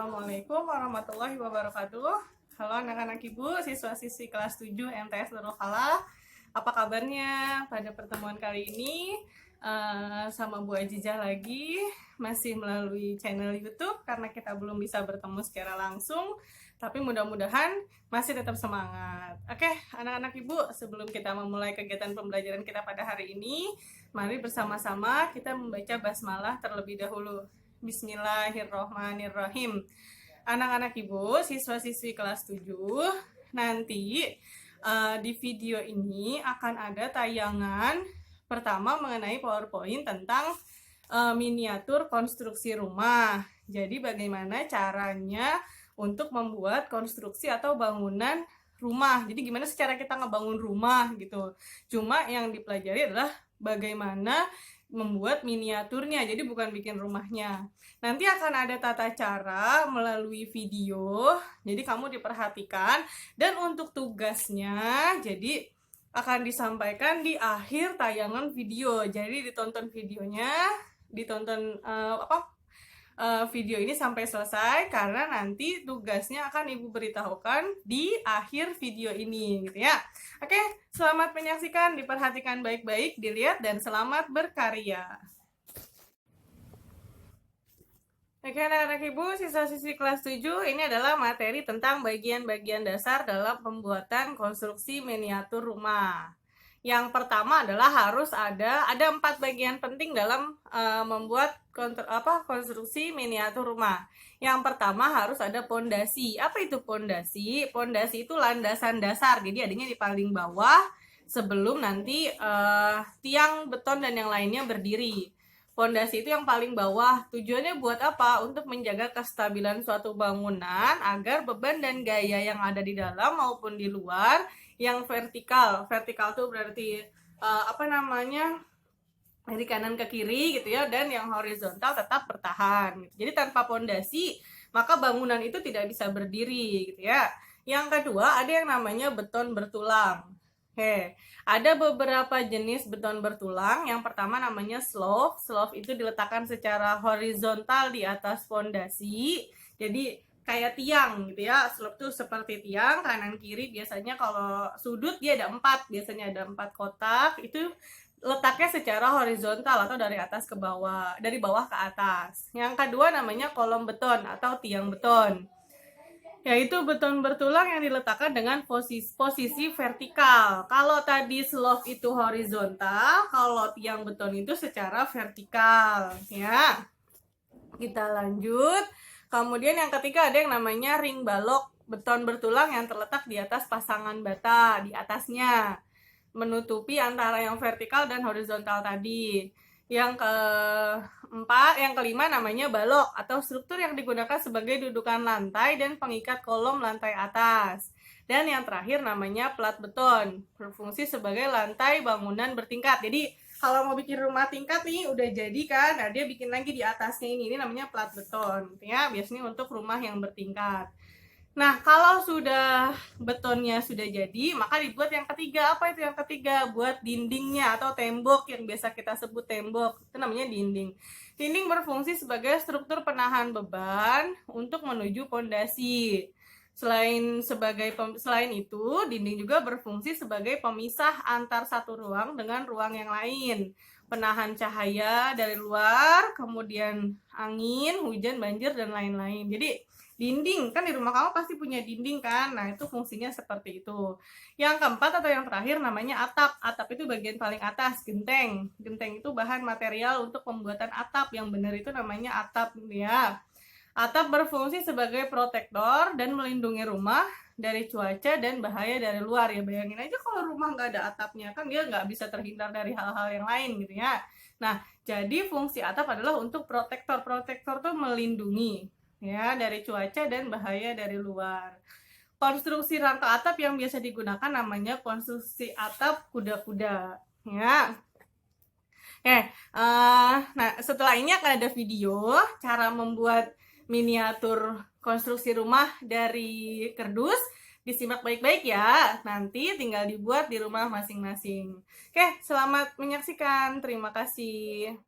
Assalamualaikum warahmatullahi wabarakatuh. Halo anak-anak ibu, siswa-siswi kelas 7 MTS Nurul Falah. Apa kabarnya pada pertemuan kali ini? Sama Bu Ajijah lagi, masih melalui channel YouTube karena kita belum bisa bertemu secara langsung. Tapi mudah-mudahan masih tetap semangat. Oke, anak-anak ibu, sebelum kita memulai kegiatan pembelajaran kita pada hari ini, mari bersama-sama kita membaca basmalah terlebih dahulu. Bismillahirrohmanirrohim. Anak-anak ibu, siswa-siswi kelas 7, nanti di video ini akan ada tayangan pertama mengenai PowerPoint tentang miniatur konstruksi rumah. Jadi bagaimana caranya untuk membuat konstruksi atau bangunan rumah. Jadi gimana secara kita ngebangun rumah gitu. Cuma yang dipelajari adalah bagaimana membuat miniaturnya, jadi bukan bikin rumahnya. Nanti akan ada tata cara melalui video, jadi kamu diperhatikan. Dan untuk tugasnya, jadi akan disampaikan di akhir tayangan video. Jadi ditonton videonya, ditonton video ini sampai selesai, karena nanti tugasnya akan Ibu beritahukan di akhir video ini gitu ya. Oke, selamat menyaksikan, diperhatikan baik-baik, dilihat, dan selamat berkarya. Oke anak-anak ibu, siswa-siswi kelas 7, ini adalah materi tentang bagian-bagian dasar dalam pembuatan konstruksi miniatur rumah. Yang pertama adalah harus ada 4 bagian penting dalam membuat konstruksi miniatur rumah. Yang pertama harus ada pondasi. Apa itu pondasi? Pondasi itu landasan dasar. Jadi adanya di paling bawah sebelum nanti tiang beton dan yang lainnya berdiri. Pondasi itu yang paling bawah. Tujuannya buat apa? Untuk menjaga kestabilan suatu bangunan agar beban dan gaya yang ada di dalam maupun di luar yang vertikal. Vertikal itu berarti dari kanan ke kiri gitu ya, dan yang horizontal tetap bertahan gitu. Jadi tanpa pondasi maka bangunan itu tidak bisa berdiri gitu ya. Yang kedua ada yang namanya beton bertulang. Ada beberapa jenis beton bertulang. Yang pertama namanya slope. Slope itu diletakkan secara horizontal di atas pondasi. Jadi kayak tiang gitu ya. Slope itu seperti tiang, kanan kiri. Biasanya kalau sudut dia ada 4, biasanya ada 4 kotak. Itu letaknya secara horizontal atau dari atas ke bawah, dari bawah ke atas. Yang kedua namanya kolom beton atau tiang beton, yaitu beton bertulang yang diletakkan dengan posisi vertikal. Kalau tadi slope itu horizontal, kalau tiang beton itu secara vertikal ya. Kita lanjut. Kemudian yang ketiga ada yang namanya ring balok, beton bertulang yang terletak di atas pasangan bata, di atasnya, menutupi antara yang vertikal dan horizontal tadi. Yang kelima namanya balok atau struktur yang digunakan sebagai dudukan lantai dan pengikat kolom lantai atas. Dan yang terakhir namanya plat beton, berfungsi sebagai lantai bangunan bertingkat. Jadi kalau mau bikin rumah tingkat nih udah jadi kan, nah dia bikin lagi di atasnya ini namanya plat beton ya, biasanya untuk rumah yang bertingkat. Nah, kalau sudah betonnya sudah jadi, maka dibuat yang ketiga. Apa itu yang ketiga? Buat dindingnya atau tembok, yang biasa kita sebut tembok. Itu namanya dinding. Dinding berfungsi sebagai struktur penahan beban untuk menuju pondasi. Selain itu, dinding juga berfungsi sebagai pemisah antar satu ruang dengan ruang yang lain. Penahan cahaya dari luar, kemudian angin, hujan, banjir, dan lain-lain. Jadi dinding, kan di rumah kamu pasti punya dinding kan? Nah, itu fungsinya seperti itu. Yang keempat atau yang terakhir namanya atap. Atap itu bagian paling atas, genteng. Genteng itu bahan material untuk pembuatan atap. Yang benar itu namanya atap ya. Atap berfungsi sebagai protektor dan melindungi rumah dari cuaca dan bahaya dari luar ya. Bayangin aja kalau rumah nggak ada atapnya, kan dia nggak bisa terhindar dari hal-hal yang lain gitu ya. Nah, jadi fungsi atap adalah untuk protektor. Protektor tuh melindungi ya dari cuaca dan bahaya dari luar. Konstruksi rangka atap yang biasa digunakan namanya konstruksi atap kuda-kuda ya. Nah setelah ini akan ada video cara membuat miniatur konstruksi rumah dari kardus. Disimak baik-baik ya, nanti tinggal dibuat di rumah masing-masing. Selamat menyaksikan, terima kasih.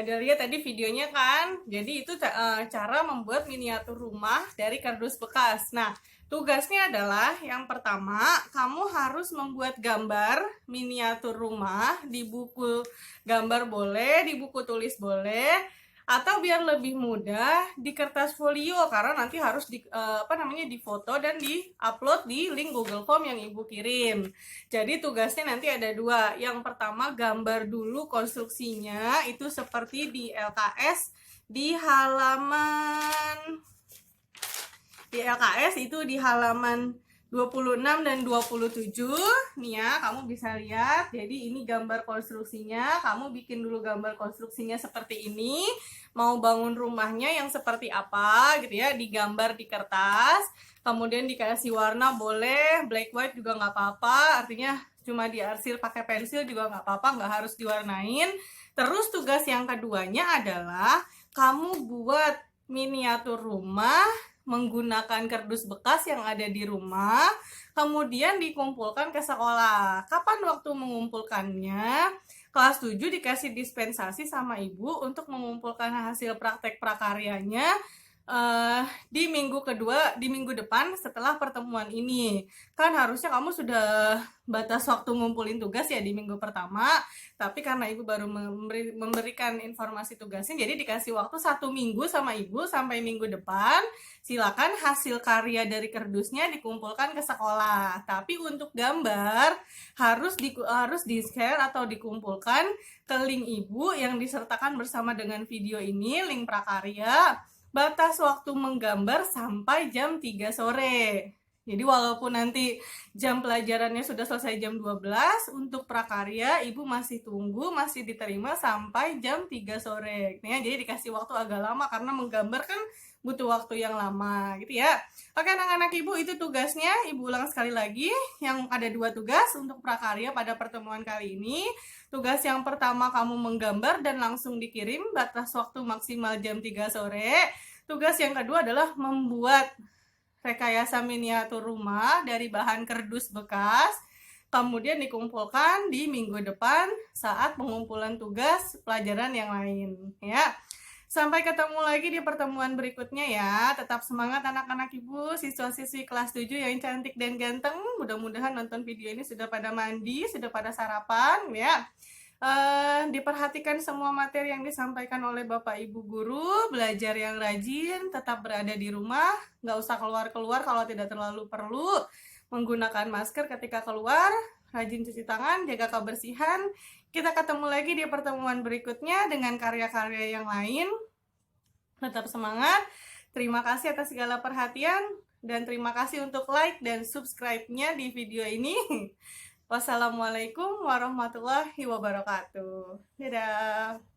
Udah lihat tadi videonya kan? Jadi itu cara membuat miniatur rumah dari kardus bekas. Nah, tugasnya adalah yang pertama, kamu harus membuat gambar miniatur rumah di buku gambar boleh, di buku tulis boleh, atau biar lebih mudah di kertas folio karena nanti harus difoto dan diupload di link Google Form yang Ibu kirim. Jadi tugasnya nanti ada dua. Yang pertama gambar dulu konstruksinya itu seperti di LKS di halaman itu di halaman 26 dan 27 nih ya, kamu bisa lihat. Jadi ini gambar konstruksinya, kamu bikin dulu gambar konstruksinya seperti ini. Mau bangun rumahnya yang seperti apa gitu ya, digambar di kertas, kemudian dikasih warna boleh, black white juga nggak apa-apa, artinya cuma diarsir pakai pensil juga nggak apa-apa, nggak harus diwarnain. Terus tugas yang keduanya adalah kamu buat miniatur rumah menggunakan kardus bekas yang ada di rumah, kemudian dikumpulkan ke sekolah. Kapan waktu mengumpulkannya? Kelas 7 dikasih dispensasi sama ibu untuk mengumpulkan hasil praktek prakaryanya di minggu depan setelah pertemuan ini. Kan harusnya kamu sudah batas waktu ngumpulin tugas ya di minggu pertama, tapi karena ibu baru memberikan informasi tugasnya, jadi dikasih waktu 1 minggu sama ibu sampai minggu depan. Silakan hasil karya dari kardusnya dikumpulkan ke sekolah. Tapi untuk gambar harus di-share atau dikumpulkan ke link ibu yang disertakan bersama dengan video ini, link prakarya. Batas waktu menggambar sampai jam 3 sore. Jadi walaupun nanti jam pelajarannya sudah selesai jam 12, untuk prakarya ibu masih tunggu, masih diterima sampai jam 3 sore. Nah, jadi dikasih waktu agak lama karena menggambar kan butuh waktu yang lama gitu ya. Oke anak-anak ibu, itu tugasnya. Ibu ulang sekali lagi, yang ada 2 tugas untuk prakarya pada pertemuan kali ini. Tugas yang pertama kamu menggambar dan langsung dikirim, batas waktu maksimal jam 3 sore. Tugas yang kedua adalah membuat rekayasa miniatur rumah dari bahan kardus bekas, kemudian dikumpulkan di minggu depan saat pengumpulan tugas pelajaran yang lain ya. Sampai ketemu lagi di pertemuan berikutnya ya. Tetap semangat anak-anak ibu, siswa-siswi kelas 7 yang cantik dan ganteng. Mudah-mudahan nonton video ini sudah pada mandi, sudah pada sarapan ya. Diperhatikan semua materi yang disampaikan oleh Bapak Ibu guru, belajar yang rajin, tetap berada di rumah, nggak usah keluar-keluar kalau tidak terlalu perlu, menggunakan masker ketika keluar, rajin cuci tangan, jaga kebersihan. Kita ketemu lagi di pertemuan berikutnya dengan karya-karya yang lain. Tetap semangat. Terima kasih atas segala perhatian dan terima kasih untuk like dan subscribe-nya di video ini. Wassalamualaikum warahmatullahi wabarakatuh. Dadah.